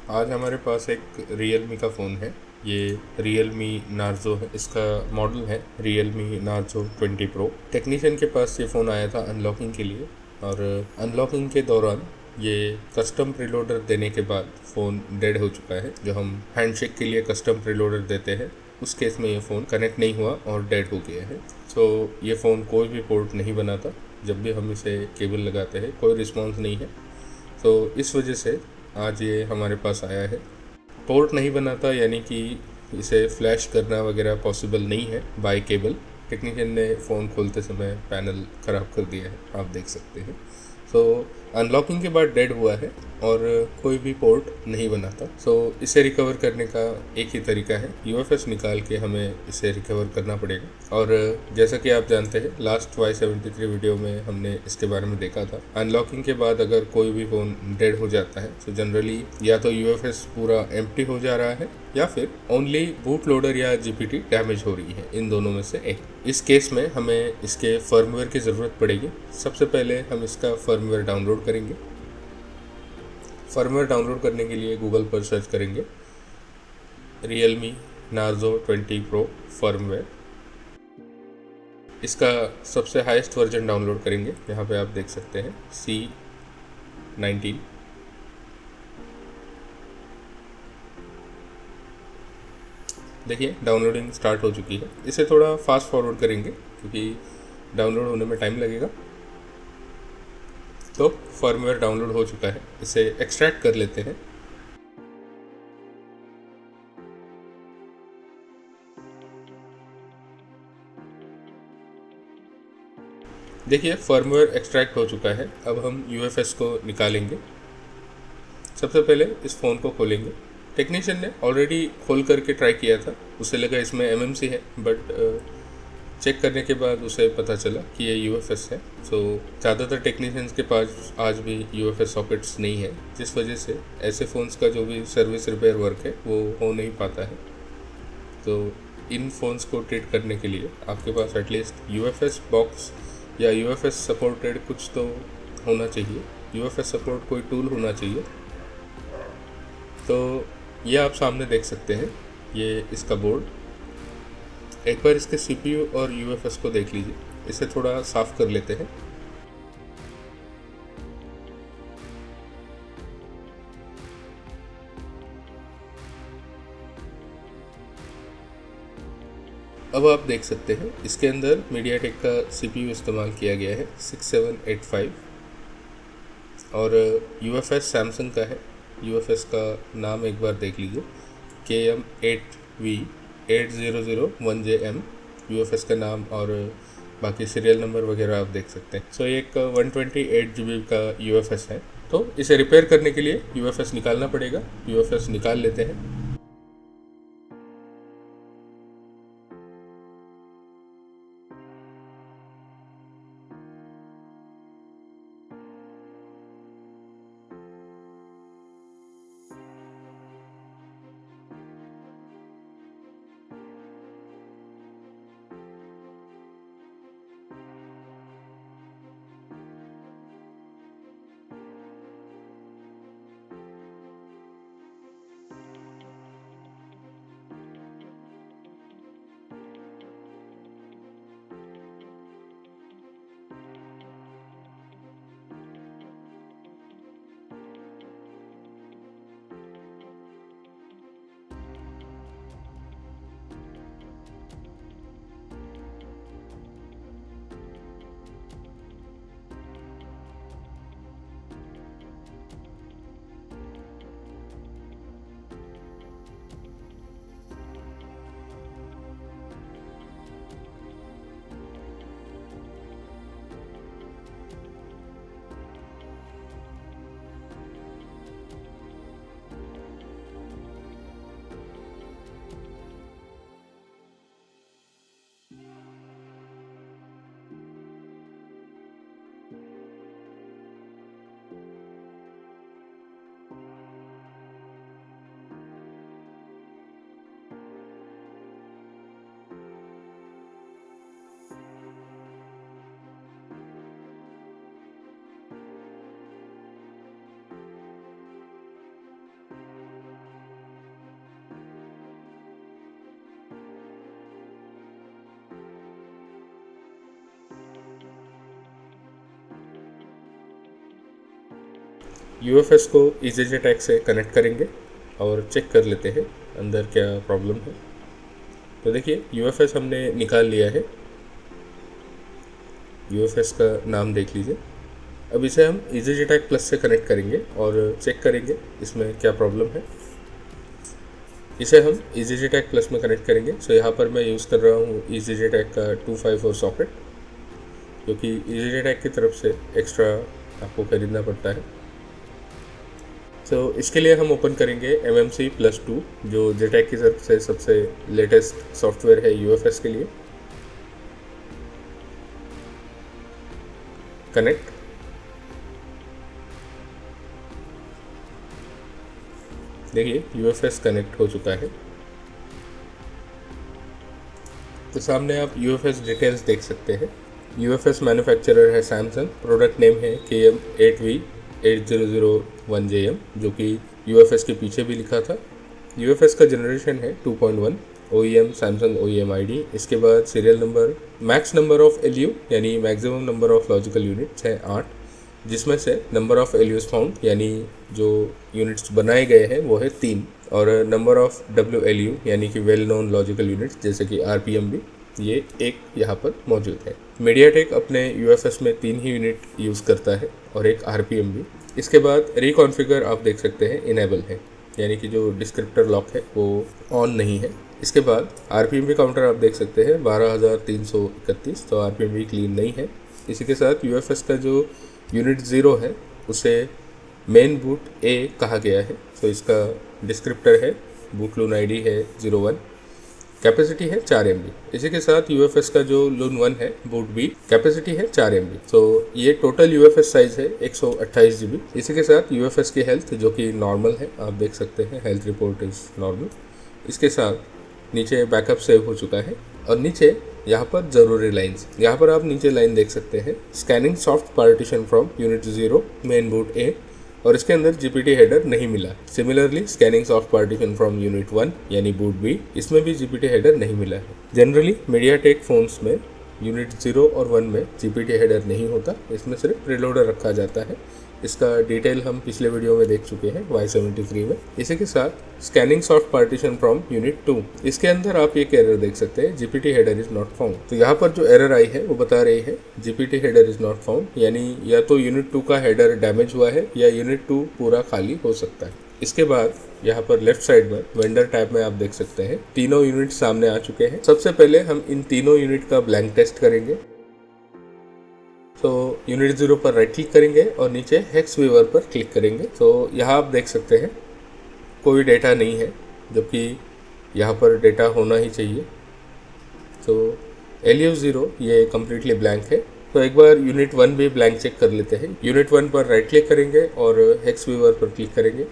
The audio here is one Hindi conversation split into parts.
आज हमारे पास एक Realme का फ़ोन है। ये Realme Narzo है, इसका मॉडल है Realme Narzo 20 Pro। टेक्नीशियन के पास ये फ़ोन आया था अनलॉकिंग के लिए, और अनलॉकिंग के दौरान ये कस्टम प्रीलोडर देने के बाद फ़ोन डेड हो चुका है। जो हम हैंडशेक के लिए कस्टम प्रीलोडर देते हैं, उस केस में ये फ़ोन कनेक्ट नहीं हुआ और डेड हो गया है। सो ये फ़ोन कोई भी पोर्ट नहीं बनाता। जब भी हम इसे केबल लगाते हैं कोई रिस्पॉन्स नहीं है। तो इस वजह से आज ये हमारे पास आया है। पोर्ट नहीं बनाता यानी कि इसे फ्लैश करना वगैरह पॉसिबल नहीं है बाय केबल। टेक्नीशियन ने फ़ोन खोलते समय पैनल ख़राब कर दिया है, आप देख सकते हैं। सो अनलॉकिंग के बाद डेड हुआ है और कोई भी पोर्ट नहीं बनाता। सो इसे रिकवर करने का एक ही तरीका है, UFS निकाल के हमें इसे रिकवर करना पड़ेगा। और जैसा कि आप जानते हैं, लास्ट Y73 वीडियो में हमने इसके बारे में देखा था। अनलॉकिंग के बाद अगर कोई भी फ़ोन डेड हो जाता है तो जनरली या तो UFS पूरा एम्प्टी हो जा रहा है या फिर ओनली बूट लोडर या GPT डैमेज हो रही है, इन दोनों में से एक। इस केस में हमें इसके फर्मवेयर की ज़रूरत पड़ेगी। सबसे पहले हम इसका फर्मवेयर डाउनलोड करेंगे। फर्मवेयर डाउनलोड करने के लिए गूगल पर सर्च करेंगे Realme Narzo 20 Pro फर्मवेयर। इसका सबसे हाईएस्ट वर्जन डाउनलोड करेंगे। यहाँ पे आप देख सकते हैं C19। देखिए डाउनलोडिंग स्टार्ट हो चुकी है। इसे थोड़ा फास्ट फॉरवर्ड करेंगे क्योंकि डाउनलोड होने में टाइम लगेगा। तो फर्मवेयर डाउनलोड हो चुका है, इसे एक्सट्रैक्ट कर लेते हैं। देखिए फर्मवेयर एक्सट्रैक्ट हो चुका है। अब हम UFS को निकालेंगे। सबसे पहले इस फ़ोन को खोलेंगे। टेक्नीशियन ने ऑलरेडी खोल करके ट्राई किया था, उसे लगा इसमें MMC है, बट चेक करने के बाद उसे पता चला कि ये UFS है। सो ज़्यादातर टेक्नीशियंस के पास आज भी UFS सॉकेट्स नहीं है, जिस वजह से ऐसे फ़ोन्स का जो भी सर्विस रिपेयर वर्क है वो हो नहीं पाता है। तो इन फ़ोन्स को ट्रीट करने के लिए आपके पास एटलीस्ट UFS बॉक्स या UFS सपोर्टेड कुछ तो होना चाहिए। UFS सपोर्ट कोई टूल होना चाहिए। तो ये आप सामने देख सकते हैं, ये इसका बोर्ड। एक बार इसके CPU और UFS को देख लीजिए। इसे थोड़ा साफ़ कर लेते हैं। अब आप देख सकते हैं इसके अंदर MediaTek का CPU इस्तेमाल किया गया है 6785, और UFS सैमसंग का है। UFS का नाम एक बार देख लीजिए, KM8V8001JM UFS का नाम, और बाकी सीरियल नंबर वगैरह आप देख सकते हैं। सो एक 128 GB का UFS है। तो इसे रिपेयर करने के लिए UFS निकालना पड़ेगा। UFS निकाल लेते हैं। UFS को EasyJtag से कनेक्ट करेंगे और चेक कर लेते हैं अंदर क्या प्रॉब्लम है। तो देखिए UFS हमने निकाल लिया है, UFS का नाम देख लीजिए। अब इसे हम EasyJtag प्लस से कनेक्ट करेंगे और चेक करेंगे इसमें क्या प्रॉब्लम है। इसे हम EasyJtag प्लस में कनेक्ट करेंगे। सो यहाँ पर मैं यूज़ कर रहा हूँ EasyJtag का 254 सॉकेट, क्योंकि EasyJtag की तरफ से एक्स्ट्रा आपको खरीदना पड़ता है। तो इसके लिए हम ओपन करेंगे MMC+2, जो JTAG की तरफ से सबसे लेटेस्ट सॉफ्टवेयर है UFS के लिए। कनेक्ट। देखिए UFS कनेक्ट हो चुका है। तो सामने आप UFS डिटेल्स देख सकते हैं। UFS मैन्युफैक्चरर है सैमसंग, प्रोडक्ट नेम है KM8V8001JM, जो कि UFS के पीछे भी लिखा था। UFS का जनरेशन है 2.1, OEM सैमसंग OEM ID। इसके बाद serial number, max number of LU यानी maximum number of logical units है 8, जिसमें से नंबर ऑफ LUs फाउंड यानी जो यूनिट्स बनाए गए हैं वो है 3, और नंबर ऑफ WLU यानी कि वेल नोन लॉजिकल यूनिट्स जैसे कि RPM भी ये एक यहाँ पर मौजूद है। MediaTek अपने UFS में 3 ही यूनिट यूज़ करता है और एक RPM भी। इसके बाद रिकॉन्फ़िगर आप देख सकते हैं इनेबल है, यानी कि जो डिस्क्रिप्टर लॉक है वो ऑन नहीं है। इसके बाद RPM भी काउंटर आप देख सकते हैं 12,331, तो RPM भी क्लीन नहीं है। इसी के साथ UFS का जो यूनिट 0 है उसे मेन बूट A कहा गया है। तो इसका डिस्क्रिप्टर है, बूट लून ID है 01, कैपेसिटी है 4 MB। इसी के साथ UFS का जो लून 1 है बूट B, कैपेसिटी है 4 MB। तो ये टोटल UFS साइज है 128 GB। इसी के साथ UFS की हेल्थ जो कि नॉर्मल है, आप देख सकते हैं हेल्थ रिपोर्ट इज नॉर्मल। इसके साथ नीचे बैकअप सेव हो चुका है, और नीचे यहाँ पर ज़रूरी लाइंस, यहाँ पर आप नीचे लाइन देख सकते हैं, scanning soft partition from unit 0 main boot A, और इसके अंदर GPT हेडर नहीं मिला। Similarly scanning soft partition from unit 1 यानी बूट B, इसमें भी GPT हेडर नहीं मिला है। जनरली MediaTek फोन्स में यूनिट 0 और 1 में GPT हेडर नहीं होता, इसमें सिर्फ प्रीलोडर रखा जाता है। इसका डिटेल हम पिछले वीडियो में देख चुके हैं Y73 में। इसी के साथ scanning soft partition from unit 2, इसके अंदर आप एक एरर देख सकते हैं, GPT header is not found. तो यहाँ पर जो एरर आई है वो बता रही है GPT header is not found, यानी या तो यूनिट 2 का हेडर डैमेज हुआ है या यूनिट 2 पूरा खाली हो सकता है। इसके बाद यहाँ पर लेफ्ट साइड में वेंडर टैब में आप देख सकते हैं तीनों यूनिट सामने आ चुके हैं। सबसे पहले हम इन तीनों यूनिट का ब्लैंक टेस्ट करेंगे। तो यूनिट 0 पर राइट क्लिक करेंगे और नीचे हेक्स व्यूअर पर क्लिक करेंगे। तो यहाँ आप देख सकते हैं कोई डेटा नहीं है, जबकि यहाँ पर डेटा होना ही चाहिए। तो LU0 ये कम्प्लीटली ब्लैंक है। तो एक बार यूनिट 1 भी ब्लैंक चेक कर लेते हैं। यूनिट 1 पर राइट क्लिक करेंगे और हेक्स व्यूअर पर क्लिक करेंगे।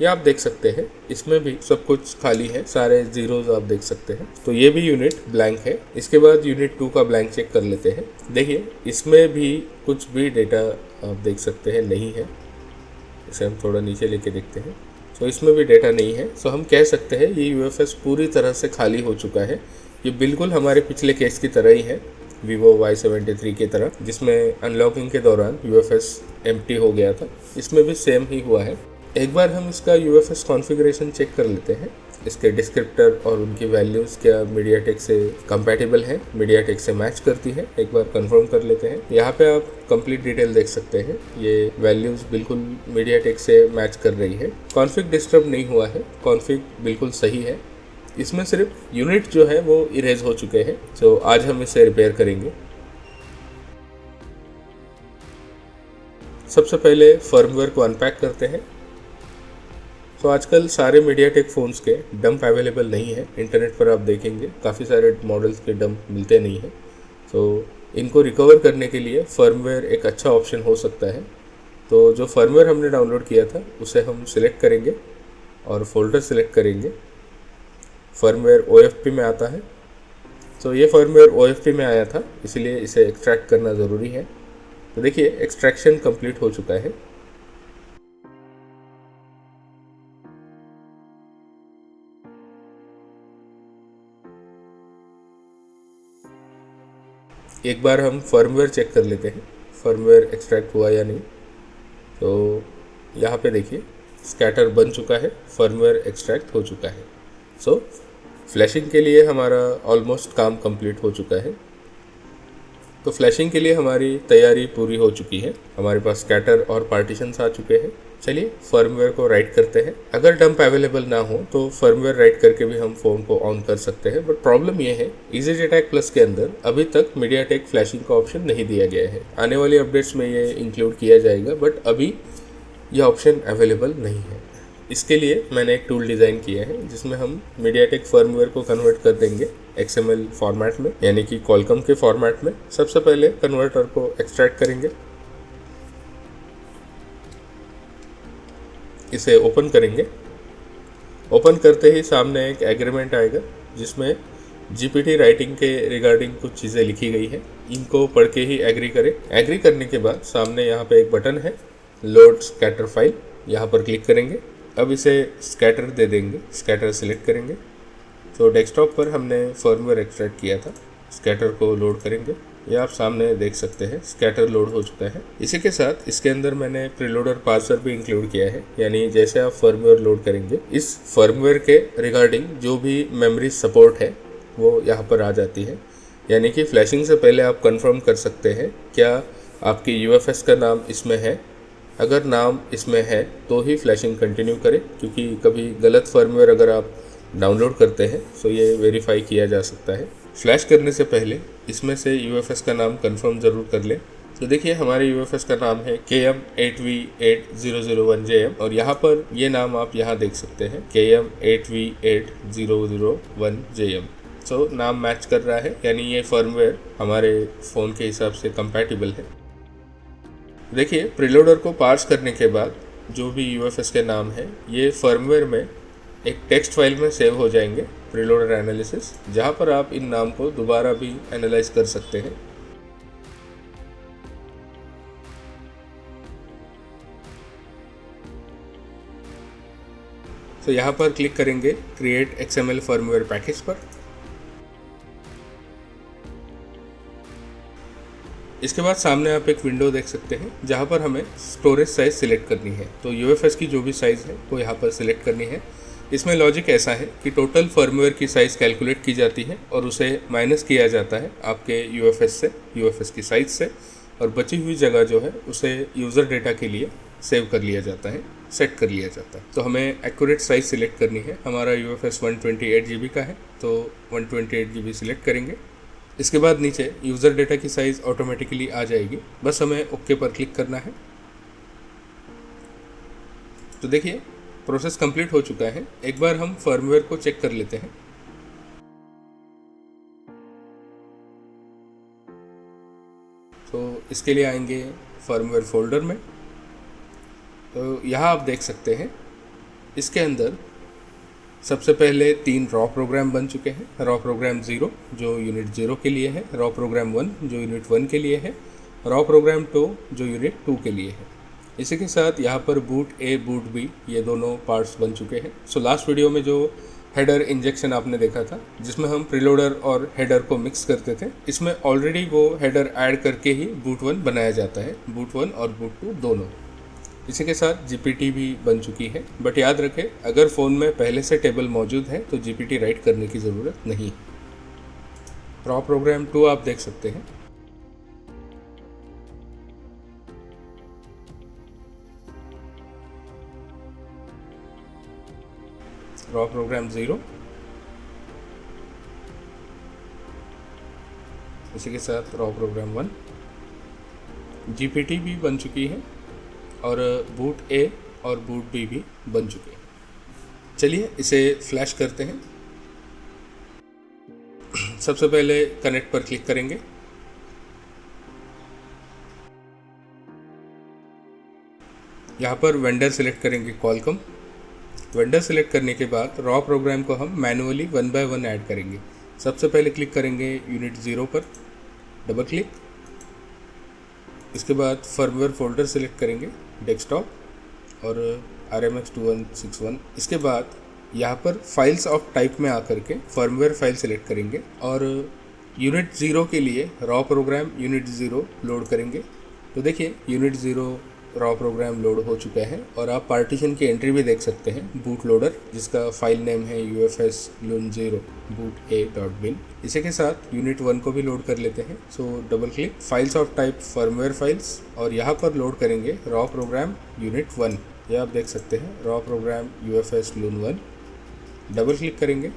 ये आप देख सकते हैं इसमें भी सब कुछ खाली है, सारे जीरोज आप देख सकते हैं। तो ये भी यूनिट ब्लैंक है। इसके बाद यूनिट 2 का ब्लैंक चेक कर लेते हैं। देखिए इसमें भी कुछ भी डेटा आप देख सकते हैं नहीं है। इसे हम थोड़ा नीचे लेके देखते हैं। तो इसमें भी डेटा नहीं है। तो हम कह सकते हैं ये UFS पूरी तरह से खाली हो चुका है। ये बिल्कुल हमारे पिछले केस की तरह ही है, Vivo Y73 की तरह, जिसमें अनलॉकिंग के दौरान UFS एम्प्टी हो गया था। इसमें भी सेम ही हुआ है। एक बार हम इसका UFS कॉन्फ़िगरेशन चेक कर लेते हैं। इसके डिस्क्रिप्टर और उनकी वैल्यूज़ क्या MediaTek से कंपैटिबल है, MediaTek से मैच करती है, एक बार कंफर्म कर लेते हैं। यहाँ पे आप कंप्लीट डिटेल देख सकते हैं, ये वैल्यूज़ बिल्कुल MediaTek से मैच कर रही है। कॉन्फ़िग डिस्टर्ब नहीं हुआ है, कॉन्फ़िग बिल्कुल सही है। इसमें सिर्फ यूनिट जो है वो इरेज हो चुके हैं। तो आज हम इसे रिपेयर करेंगे। सबसे पहले फर्मवेयर को अनपैक करते हैं। तो आजकल सारे MediaTek फ़ोन्स के डंप अवेलेबल नहीं है। इंटरनेट पर आप देखेंगे काफ़ी सारे मॉडल्स के डंप मिलते नहीं हैं। तो इनको रिकवर करने के लिए फर्मवेयर एक अच्छा ऑप्शन हो सकता है। तो जो फर्मवेयर हमने डाउनलोड किया था उसे हम सिलेक्ट करेंगे और फोल्डर सिलेक्ट करेंगे। फर्मवेयर OFP में आता है। तो ये फर्मवेयर OFP में आया था, इसलिए इसे एक्सट्रैक्ट करना ज़रूरी है। तो देखिए एक्सट्रैक्शन कंप्लीट हो चुका है। एक बार हम फर्मवेयर चेक कर लेते हैं, फर्मवेयर एक्सट्रैक्ट हुआ या नहीं। तो यहाँ पे देखिए स्कैटर बन चुका है, फर्मवेयर एक्सट्रैक्ट हो चुका है। सो फ्लैशिंग के लिए हमारा ऑलमोस्ट काम कंप्लीट हो चुका है। तो फ्लैशिंग के लिए हमारी तैयारी पूरी हो चुकी है। हमारे पास स्कैटर और पार्टीशंस आ चुके हैं। चलिए फर्मवेयर को राइट करते हैं। अगर डंप अवेलेबल ना हो तो फर्मवेयर राइट करके भी हम फ़ोन को ऑन कर सकते हैं, बट प्रॉब्लम ये है EasyJtag प्लस के अंदर अभी तक MediaTek फ्लैशिंग का ऑप्शन नहीं दिया गया है। आने वाली अपडेट्स में ये इंक्लूड किया जाएगा, बट अभी यह ऑप्शन अवेलेबल नहीं है। इसके लिए मैंने एक टूल डिज़ाइन किया है जिसमें हम MediaTek फर्मवेयर को कन्वर्ट कर देंगे XML फॉर्मेट में, यानी कि Qualcomm के फॉर्मेट में। सबसे पहले कन्वर्टर को एक्सट्रैक्ट करेंगे, इसे ओपन करेंगे। ओपन करते ही सामने एक एग्रीमेंट आएगा जिसमें GPT राइटिंग के रिगार्डिंग कुछ चीज़ें लिखी गई है। इनको पढ़ के ही एग्री करें। एग्री करने के बाद सामने यहाँ पे एक बटन है लोड स्कैटर फाइल, यहाँ पर क्लिक करेंगे। अब इसे स्कैटर दे देंगे, स्कैटर सिलेक्ट करेंगे। तो डेस्कटॉप पर हमने फर्मवेयर एक्सट्रैक्ट किया था, स्कैटर को लोड करेंगे। ये आप सामने देख सकते हैं स्कैटर लोड हो चुका है। इसी के साथ इसके अंदर मैंने प्रीलोडर पार्सर भी इंक्लूड किया है, यानी जैसे आप फर्मवेयर लोड करेंगे इस फर्मवेयर के रिगार्डिंग जो भी मेमोरी सपोर्ट है वो यहाँ पर आ जाती है। यानी कि फ्लैशिंग से पहले आप कंफर्म कर सकते हैं क्या आपकी UFS का नाम इसमें है। अगर नाम इसमें है तो ही फ्लैशिंग कंटिन्यू करें, क्योंकि कभी गलत फर्मवेयर अगर आप डाउनलोड करते हैं तो ये वेरीफाई किया जा सकता है। फ्लैश करने से पहले इसमें से UFS का नाम कंफर्म ज़रूर कर लें। तो देखिए हमारे UFS का नाम है KM8V8001JM और यहाँ पर ये नाम आप यहाँ देख सकते हैं KM8V8001JM। तो नाम मैच कर रहा है, यानी ये फर्मवेयर हमारे फ़ोन के हिसाब से कंपैटिबल है। देखिए प्रीलोडर को पार्स करने के बाद जो भी UFS के नाम है ये फर्मवेयर में एक टेक्स्ट फाइल में सेव हो जाएंगे, प्रीलोडर एनालिसिस, जहाँ पर आप इन नाम को दोबारा भी एनालाइज कर सकते हैं। तो यहाँ पर क्लिक करेंगे क्रिएट XML फर्मवेयर पैकेज पर। इसके बाद सामने आप एक विंडो देख सकते हैं जहाँ पर हमें स्टोरेज साइज़ सिलेक्ट करनी है। तो UFS की जो भी साइज़ है वो यहाँ पर सिलेक्ट करनी है। इसमें लॉजिक ऐसा है कि टोटल फर्मवेयर की साइज़ कैलकुलेट की जाती है और उसे माइनस किया जाता है आपके UFS से, UFS की साइज़ से, और बची हुई जगह जो है उसे यूज़र डेटा के लिए सेव कर लिया जाता है, सेट कर लिया जाता है। तो हमें एक्यूरेट साइज़ सिलेक्ट करनी है। हमारा UFS 128 GB का है तो 128 GB सिलेक्ट करेंगे। इसके बाद नीचे यूज़र डेटा की साइज़ ऑटोमेटिकली आ जाएगी, बस हमें ओके पर क्लिक करना है। तो देखिए प्रोसेस कंप्लीट हो चुका है। एक बार हम फर्मवेयर को चेक कर लेते हैं। तो इसके लिए आएंगे फर्मवेयर फोल्डर में। तो यहाँ आप देख सकते हैं इसके अंदर सबसे पहले 3 रॉ प्रोग्राम बन चुके हैं। रॉ प्रोग्राम 0 जो यूनिट 0 के लिए है, रॉ प्रोग्राम 1 जो यूनिट 1 के लिए है, रॉ प्रोग्राम 2 जो यूनिट 2 के लिए है। इसी के साथ यहाँ पर बूट A बूट B ये दोनों पार्ट्स बन चुके हैं। सो लास्ट वीडियो में जो हेडर इंजेक्शन आपने देखा था जिसमें हम प्रीलोडर और हेडर को मिक्स करते थे, इसमें ऑलरेडी वो हेडर ऐड करके ही बूट 1 बनाया जाता है, बूट 1 और बूट 2 दोनों। इसी के साथ GPT भी बन चुकी है, बट याद रखें अगर फ़ोन में पहले से टेबल मौजूद है तो GPT राइट करने की ज़रूरत नहीं। रॉ प्रोग्राम 2 आप देख सकते हैं। रॉ प्रोग्राम 0, इसी के साथ रॉ प्रोग्राम 1, GPT भी बन चुकी है और बूट A और बूट B भी बन चुके हैं। चलिए इसे फ्लैश करते हैं। सबसे पहले कनेक्ट पर क्लिक करेंगे। यहाँ पर वेंडर सिलेक्ट करेंगे Qualcomm। वेंडर सिलेक्ट करने के बाद रॉ प्रोग्राम को हम मैनुअली 1 बाय 1 ऐड करेंगे। सबसे पहले क्लिक करेंगे यूनिट 0 पर, डबल क्लिक। इसके बाद फर्मवेयर फोल्डर सिलेक्ट करेंगे, डेस्कटॉप और RMX2161। इसके बाद यहाँ पर फाइल्स ऑफ टाइप में आकर के फर्मवेयर फाइल सिलेक्ट करेंगे और यूनिट 0 के लिए रॉ प्रोग्राम यूनिट 0 लोड करेंगे। तो देखिए यूनिट 0 रॉ प्रोग्राम लोड हो चुका है और आप पार्टीशन की एंट्री भी देख सकते हैं, बूट लोडर, जिसका फाइल नेम है UFS-0 boot.a.bin। इसी के साथ यूनिट 1 को भी लोड कर लेते हैं। सो double click, files of type firmware files, और यहाँ पर लोड करेंगे रॉ प्रोग्राम यूनिट 1। ये आप देख सकते हैं, raw programme UFS-1। Double click करेंगे,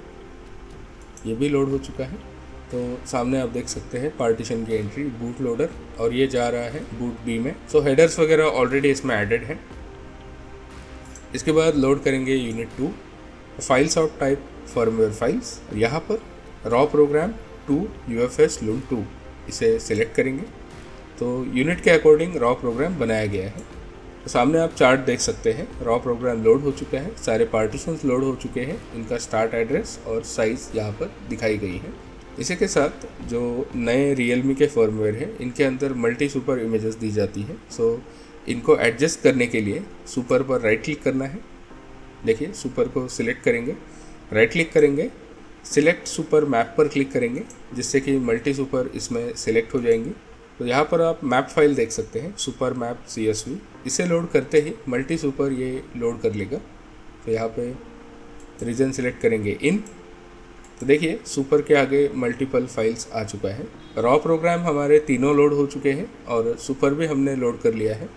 ये भी लोड हो चुका है। तो सामने आप देख सकते हैं पार्टीशन की एंट्री, बूट लोडर, और ये जा रहा है बूट बी में। सो हेडर्स वगैरह ऑलरेडी इसमें एडेड है। इसके बाद लोड करेंगे unit 2, files of type firmware files, यहाँ पर रॉ प्रोग्राम 2 UFS-2 इसे सिलेक्ट करेंगे। तो यूनिट के अकॉर्डिंग रॉ प्रोग्राम बनाया गया है। तो सामने आप चार्ट देख सकते हैं, रॉ प्रोग्राम लोड हो चुका है, सारे पार्टीशंस लोड हो चुके हैं, इनका स्टार्ट एड्रेस और साइज़ यहाँ पर दिखाई गई है। इसी के साथ जो नए Realme के फर्मवेयर हैं, इनके अंदर मल्टी सुपर इमेजेस दी जाती है। सो इनको एडजस्ट करने के लिए सुपर पर राइट क्लिक करना है। देखिए, सुपर को सिलेक्ट करेंगे, राइट क्लिक करेंगे, सिलेक्ट सुपर मैप पर क्लिक करेंगे, जिससे कि मल्टी सुपर इसमें सिलेक्ट हो जाएंगी। तो यहाँ पर आप मैप फाइल देख सकते हैं, सुपर मैप CSV। इसे लोड करते ही मल्टी सुपर ये लोड कर लेगा। तो यहाँ पे रीजन सिलेक्ट करेंगे इन। तो देखिए, सुपर के आगे मल्टीपल फाइल्स आ चुका है। रॉ प्रोग्राम हमारे तीनों लोड हो चुके हैं और सुपर भी हमने लोड कर लिया है।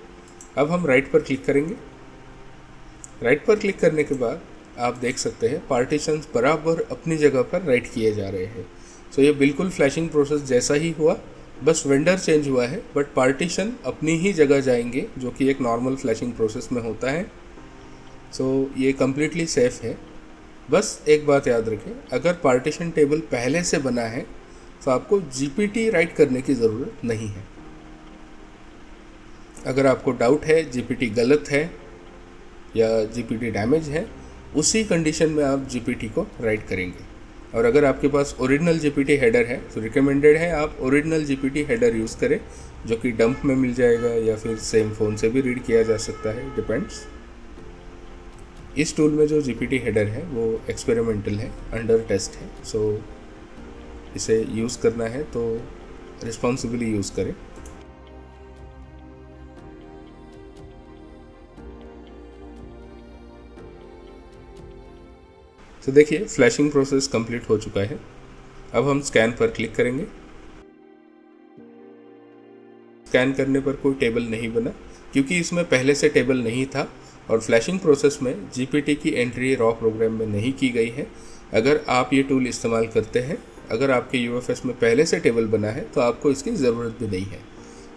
अब हम राइट पर क्लिक करेंगे। राइट पर क्लिक करने के बाद आप देख सकते हैं पार्टीशंस बराबर अपनी जगह पर राइट किए जा रहे हैं। सो ये बिल्कुल फ्लैशिंग प्रोसेस जैसा ही हुआ, बस वेंडर चेंज हुआ है, बट पार्टीशन अपनी ही जगह जाएंगे, जो कि एक नॉर्मल फ्लैशिंग प्रोसेस में होता है। सो ये कम्प्लीटली सेफ है। बस एक बात याद रखें, अगर पार्टीशन टेबल पहले से बना है तो आपको GPT राइट करने की ज़रूरत नहीं है। अगर आपको डाउट है GPT गलत है या GPT डैमेज है, उसी कंडीशन में आप GPT को राइट करेंगे। और अगर आपके पास ओरिजिनल GPT हेडर है तो रिकमेंडेड है आप ओरिजिनल GPT हेडर यूज़ करें, जो कि डंप में मिल जाएगा या फिर सेम फ़ोन से भी रीड किया जा सकता है, डिपेंड्स। इस टूल में जो GPT हेडर है वो एक्सपेरिमेंटल है, अंडर टेस्ट है। सो इसे यूज़ करना है तो रिस्पॉन्सिबली यूज़ करें। तो देखिए, फ्लैशिंग प्रोसेस कंप्लीट हो चुका है। अब हम स्कैन पर क्लिक करेंगे। स्कैन करने पर कोई टेबल नहीं बना, क्योंकि इसमें पहले से टेबल नहीं था और फ्लैशिंग प्रोसेस में GPT की एंट्री रॉ प्रोग्राम में नहीं की गई है। अगर आप ये टूल इस्तेमाल करते हैं, अगर आपके UFS में पहले से टेबल बना है तो आपको इसकी ज़रूरत भी नहीं है।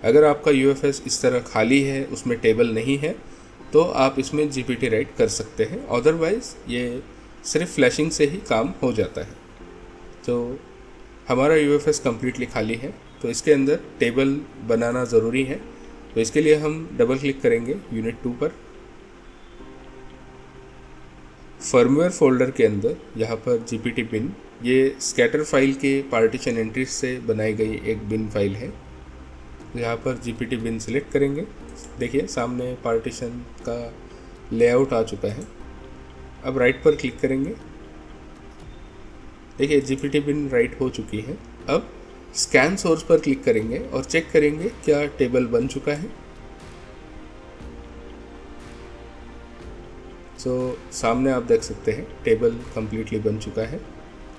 अगर आपका UFS इस तरह खाली है, उसमें टेबल नहीं है, तो आप इसमें GPT राइट कर सकते हैं। अदरवाइज़ ये सिर्फ फ्लैशिंग से ही काम हो जाता है। तो हमारा UFS कम्प्लीटली खाली है, तो इसके अंदर टेबल बनाना ज़रूरी है। तो इसके लिए हम डबल क्लिक करेंगे यूनिट 2 पर। फर्मवेयर फोल्डर के अंदर यहाँ पर GPT बिन, ये स्कैटर फाइल के पार्टीशन एंट्रीज से बनाई गई एक बिन फाइल है। यहाँ पर GPT बिन सिलेक्ट करेंगे। देखिए, सामने पार्टीशन का लेआउट आ चुका है। अब राइट पर क्लिक करेंगे। देखिए, GPT बिन राइट हो चुकी है। अब स्कैन सोर्स पर क्लिक करेंगे और चेक करेंगे क्या टेबल बन चुका है। सो सामने आप देख सकते हैं टेबल कम्प्लीटली बन चुका है।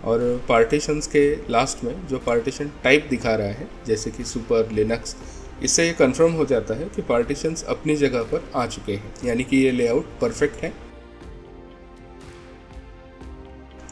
और पार्टीशंस के लास्ट में जो पार्टीशन टाइप दिखा रहा है, जैसे कि सुपर, लिनक्स, इससे ये कंफर्म हो जाता है कि पार्टीशंस अपनी जगह पर आ चुके हैं, यानी कि ये लेआउट परफेक्ट है।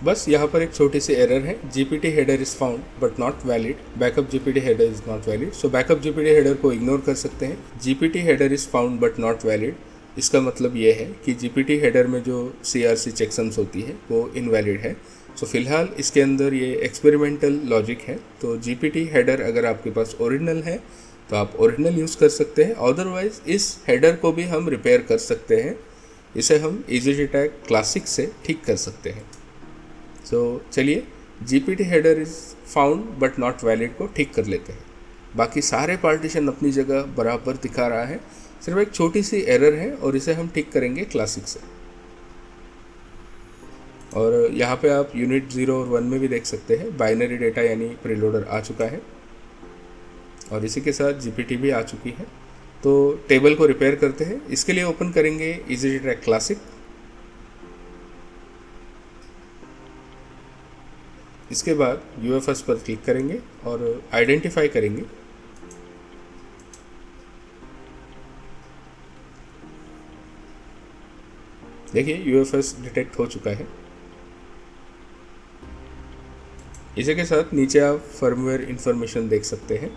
बस यहाँ पर एक छोटी सी एरर है, GPT header is found but not valid, backup GPT header is not valid. So backup GPT header को इग्नोर कर सकते हैं। GPT header is found but not valid, इसका मतलब ये है कि GPT हेडर में जो CRC चेकसम्स होती है वो इनवैलिड है। सो फिलहाल इसके अंदर ये एक्सपेरिमेंटल लॉजिक है। तो GPT हेडर अगर आपके पास ओरिजिनल है तो आप ओरिजिनल यूज़ कर सकते हैं, अदरवाइज़ इस हेडर को भी हम रिपेयर कर सकते हैं। इसे हम EasyJtag क्लासिक से ठीक कर सकते हैं। सो चलिए, GPT header is found but not valid को ठीक कर लेते हैं। बाकी सारे पार्टीशन अपनी जगह बराबर दिखा रहा है, सिर्फ एक छोटी सी एरर है और इसे हम ठीक करेंगे क्लासिक से। और यहाँ पे आप यूनिट 0 और 1 में भी देख सकते हैं बाइनरी डेटा यानी प्रीलोडर आ चुका है और इसी के साथ GPT भी आ चुकी है। तो टेबल को रिपेयर करते हैं। इसके लिए ओपन करेंगे EasyJtag क्लासिक। इसके बाद UFS पर क्लिक करेंगे और आइडेंटिफाई करेंगे। देखिए UFS डिटेक्ट हो चुका है। इसी के साथ नीचे आप फर्मवेयर इंफॉर्मेशन देख सकते हैं।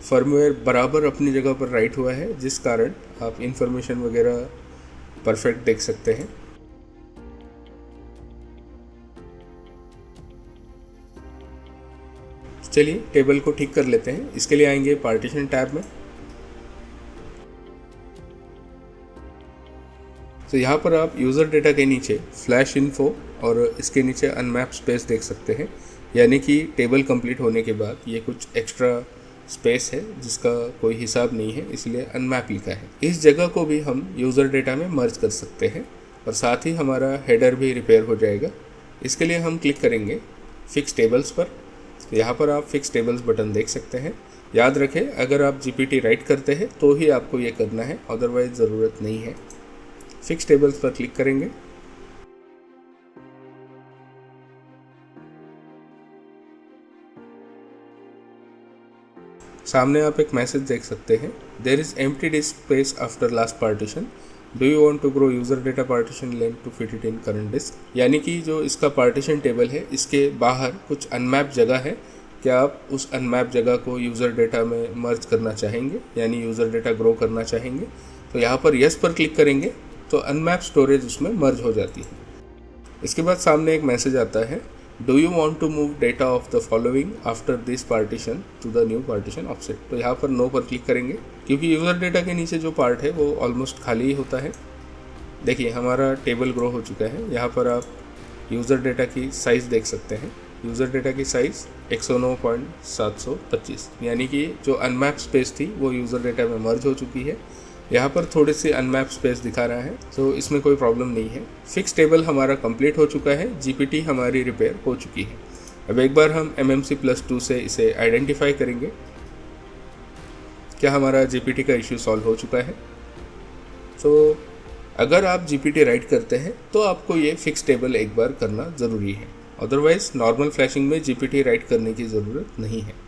फर्मवेयर बराबर अपनी जगह पर राइट हुआ है, जिस कारण आप इंफॉर्मेशन वगैरह परफेक्ट देख सकते हैं। चलिए टेबल को ठीक कर लेते हैं। इसके लिए आएंगे पार्टीशन टैब में। तो यहाँ पर आप यूज़र डेटा के नीचे फ्लैश इन्फो और इसके नीचे अनमैप स्पेस देख सकते हैं, यानी कि टेबल कंप्लीट होने के बाद ये कुछ एक्स्ट्रा स्पेस है जिसका कोई हिसाब नहीं है, इसलिए अनमैप लिखा है। इस जगह को भी हम यूज़र डेटा में मर्ज कर सकते हैं और साथ ही हमारा हेडर भी रिपेयर हो जाएगा। इसके लिए हम क्लिक करेंगे फिक्स टेबल्स पर। तो यहाँ पर आप फिक्स टेबल्स बटन देख सकते हैं। याद रखें, अगर आप GPT राइट करते हैं तो ही आपको ये करना है, अदरवाइज ज़रूरत नहीं है। फिक्स टेबल्स पर क्लिक करेंगे। सामने आप एक मैसेज देख सकते हैं, there is empty disk space after last partition, do you want to grow user data partition length to fit it in current disk. यानी कि जो इसका पार्टीशन टेबल है, इसके बाहर कुछ अनमैप जगह है। क्या आप उस अनमैप जगह को यूज़र डेटा में मर्ज करना चाहेंगे, यानी यूज़र डेटा ग्रो करना चाहेंगे? तो यहाँ पर यस पर क्लिक करेंगे तो अनमैप स्टोरेज उसमें मर्ज हो जाती है। इसके बाद सामने एक मैसेज आता है, do you want to move data of the following after this partition to the new partition offset. तो यहाँ पर नो पर क्लिक करेंगे, क्योंकि यूज़र डेटा के नीचे जो पार्ट है वो ऑलमोस्ट खाली ही होता है। देखिए हमारा टेबल ग्रो हो चुका है। यहाँ पर आप यूज़र डेटा की साइज़ देख सकते हैं। यूज़र डेटा की साइज़ 109.725, यानी कि जो अनमैप स्पेस थी वो यूज़र डेटा में मर्ज हो चुकी है। यहाँ पर थोड़ी सी अनमैप स्पेस दिखा रहा है, तो इसमें कोई प्रॉब्लम नहीं है। फिक्स टेबल हमारा कंप्लीट हो चुका है, GPT हमारी रिपेयर हो चुकी है। अब एक बार हम MMC+2 से इसे आइडेंटिफाई करेंगे, क्या हमारा GPT का इश्यू सॉल्व हो चुका है। तो अगर आप GPT राइट करते हैं तो आपको ये फिक्स टेबल एक बार करना ज़रूरी है, अदरवाइज नॉर्मल फ्लैशिंग में GPT राइट करने की ज़रूरत नहीं है।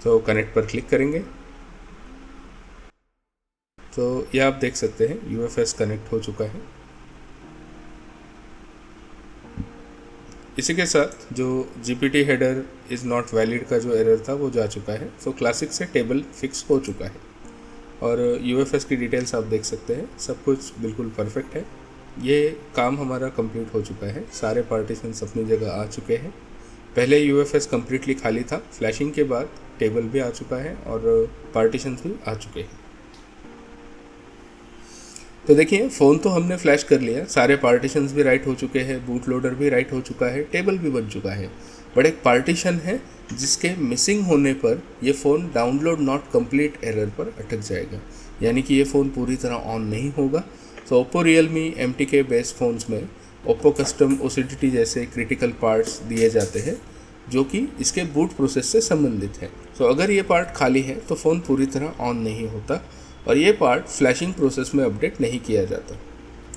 तो कनेक्ट पर क्लिक करेंगे तो ये आप देख सकते हैं UFS कनेक्ट हो चुका है। इसी के साथ जो GPT header is not valid का जो एरर था वो जा चुका है। तो क्लासिक से टेबल फिक्स हो चुका है और UFS की डिटेल्स आप देख सकते हैं, सब कुछ बिल्कुल परफेक्ट है। ये काम हमारा कंप्लीट हो चुका है, सारे पार्टीशंस अपनी जगह आ चुके हैं। पहले UFS कम्प्लीटली खाली था, फ्लैशिंग के बाद टेबल भी आ चुका है और पार्टीशंस भी आ चुके हैं। तो देखिए फ़ोन तो हमने फ्लैश कर लिया, सारे पार्टीशंस भी राइट हो चुके हैं, बूट लोडर भी राइट हो चुका है, टेबल भी बन चुका है। बट एक पार्टीशन है जिसके मिसिंग होने पर ये phone download not complete error पर अटक जाएगा, यानी कि ये फ़ोन पूरी तरह ऑन नहीं होगा। तो Oppo Realme MTK based phones में ओप्पो कस्टम OCDT जैसे क्रिटिकल पार्ट्स दिए जाते हैं जो कि इसके बूट प्रोसेस से संबंधित है। तो अगर ये पार्ट खाली है तो फ़ोन पूरी तरह ऑन नहीं होता और ये पार्ट फ्लैशिंग प्रोसेस में अपडेट नहीं किया जाता।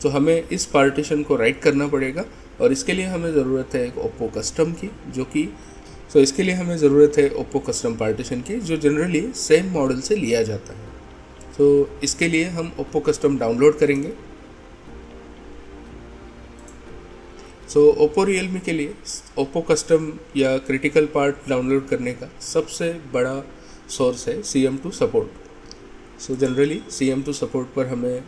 तो हमें इस पार्टीशन को राइट करना पड़ेगा और इसके लिए हमें ज़रूरत है एक ओप्पो कस्टम की, जो कि इसके लिए हमें ज़रूरत है ओप्पो कस्टम पार्टीशन की, जो जनरली सेम मॉडल से लिया जाता है। तो इसके लिए हम ओप्पो कस्टम डाउनलोड करेंगे। ओप्पो Realme के लिए ओप्पो कस्टम या क्रिटिकल पार्ट डाउनलोड करने का सबसे बड़ा सोर्स है CM2 support. Generally CM2 support पर हमें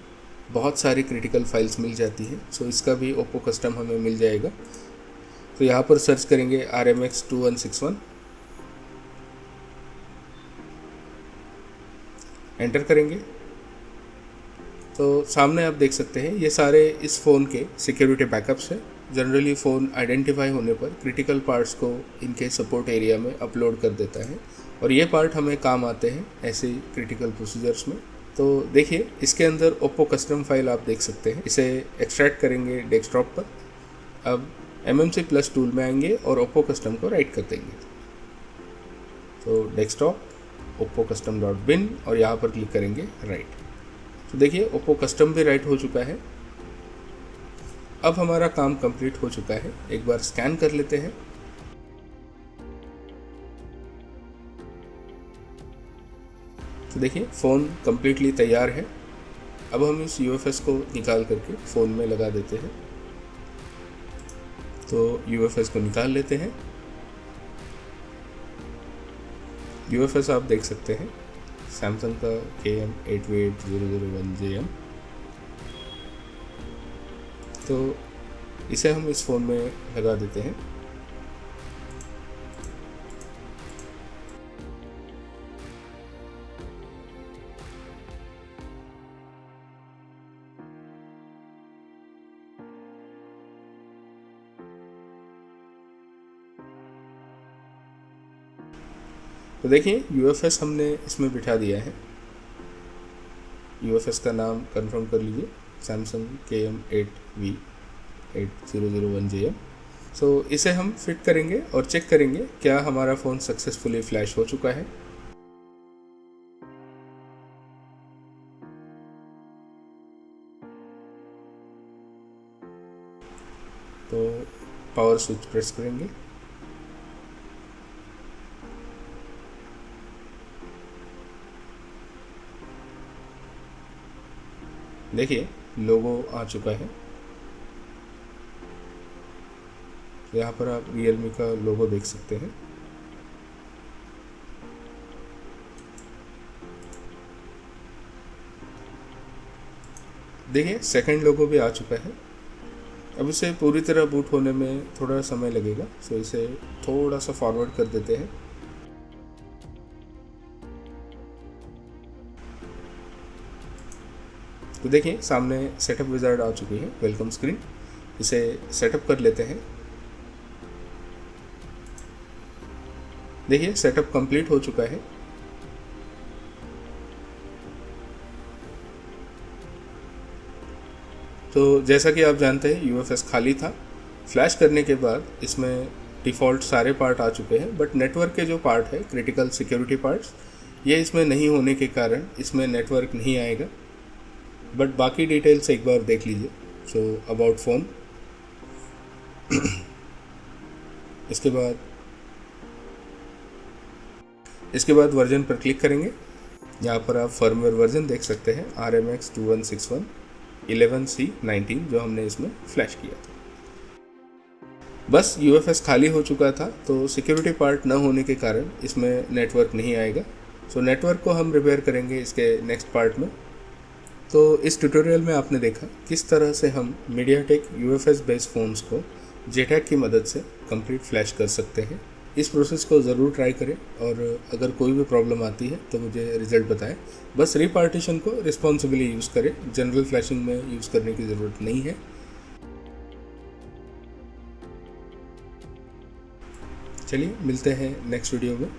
बहुत सारी क्रिटिकल फाइल्स मिल जाती हैं। इसका भी ओप्पो कस्टम हमें मिल जाएगा। तो यहाँ पर सर्च करेंगे RMX2161, एंटर करेंगे तो सामने आप देख सकते हैं ये सारे इस फ़ोन के सिक्योरिटी बैकअप्स हैं। जनरली फ़ोन आइडेंटिफाई होने पर क्रिटिकल पार्ट्स को इनके सपोर्ट एरिया में अपलोड कर देता है और ये पार्ट हमें काम आते हैं ऐसे क्रिटिकल प्रोसीजर्स में। तो देखिए इसके अंदर ओप्पो कस्टम फाइल आप देख सकते हैं। इसे एक्सट्रैक्ट करेंगे डेस्कटॉप पर। अब MMC प्लस टूल में आएंगे और ओप्पो कस्टम को राइट कर देंगे। तो desktop Oppo custom dot bin और यहाँ पर क्लिक करेंगे राइट। तो देखिए ओप्पो कस्टम भी राइट हो चुका है। अब हमारा काम कंप्लीट हो चुका है। एक बार स्कैन कर लेते हैं। तो देखिए फ़ोन कम्प्लीटली तैयार है। अब हम इस UFS को निकाल करके फ़ोन में लगा देते हैं। तो UFS को निकाल लेते हैं। UFS आप देख सकते हैं सैमसंग का KM88001JM। तो इसे हम इस फ़ोन में लगा देते हैं। तो देखिए UFS हमने इसमें बिठा दिया है। UFS का नाम कंफर्म कर लीजिए, सैमसंग KM8V8001JM। सो इसे हम फिट करेंगे और चेक करेंगे क्या हमारा फ़ोन सक्सेसफुली फ्लैश हो चुका है। तो पावर स्विच प्रेस करेंगे। देखिए लोगो आ चुका है। यहाँ पर आप Realme का लोगो देख सकते हैं। देखिए सेकंड लोगो भी आ चुका है। अब इसे पूरी तरह बूट होने में थोड़ा समय लगेगा, सो इसे थोड़ा सा फॉरवर्ड कर देते हैं। तो देखिए सामने सेटअप विजार्ड आ चुकी है, वेलकम स्क्रीन। इसे सेटअप कर लेते हैं। देखिए सेटअप कंप्लीट हो चुका है। तो जैसा कि आप जानते हैं UFS खाली था। फ्लैश करने के बाद इसमें डिफ़ॉल्ट सारे पार्ट आ चुके हैं, बट नेटवर्क के जो पार्ट है, क्रिटिकल सिक्योरिटी पार्ट्स, ये इसमें नहीं होने के कारण इसमें नेटवर्क नहीं आएगा। बट बाकी डिटेल्स एक बार देख लीजिए। सो अबाउट फ़ोन, इसके बाद वर्जन पर क्लिक करेंगे। यहाँ पर आप फर्मवेयर वर्जन देख सकते हैं RMX 2161 11C19 जो हमने इसमें फ्लैश किया था। बस UFS खाली हो चुका था, तो सिक्योरिटी पार्ट न होने के कारण इसमें नेटवर्क नहीं आएगा। सो नेटवर्क को हम रिपेयर करेंगे इसके नेक्स्ट पार्ट में। तो इस ट्यूटोरियल में आपने देखा किस तरह से हम MediaTek UFS बेस्ड फ़ोन्स को JTAG की मदद से कंप्लीट फ्लैश कर सकते हैं। इस प्रोसेस को ज़रूर ट्राई करें और अगर कोई भी प्रॉब्लम आती है तो मुझे रिज़ल्ट बताएं। बस रीपार्टीशन को रिस्पॉन्सिबली यूज़ करें, जनरल फ्लैशिंग में यूज़ करने की ज़रूरत नहीं है। चलिए मिलते हैं नेक्स्ट वीडियो में।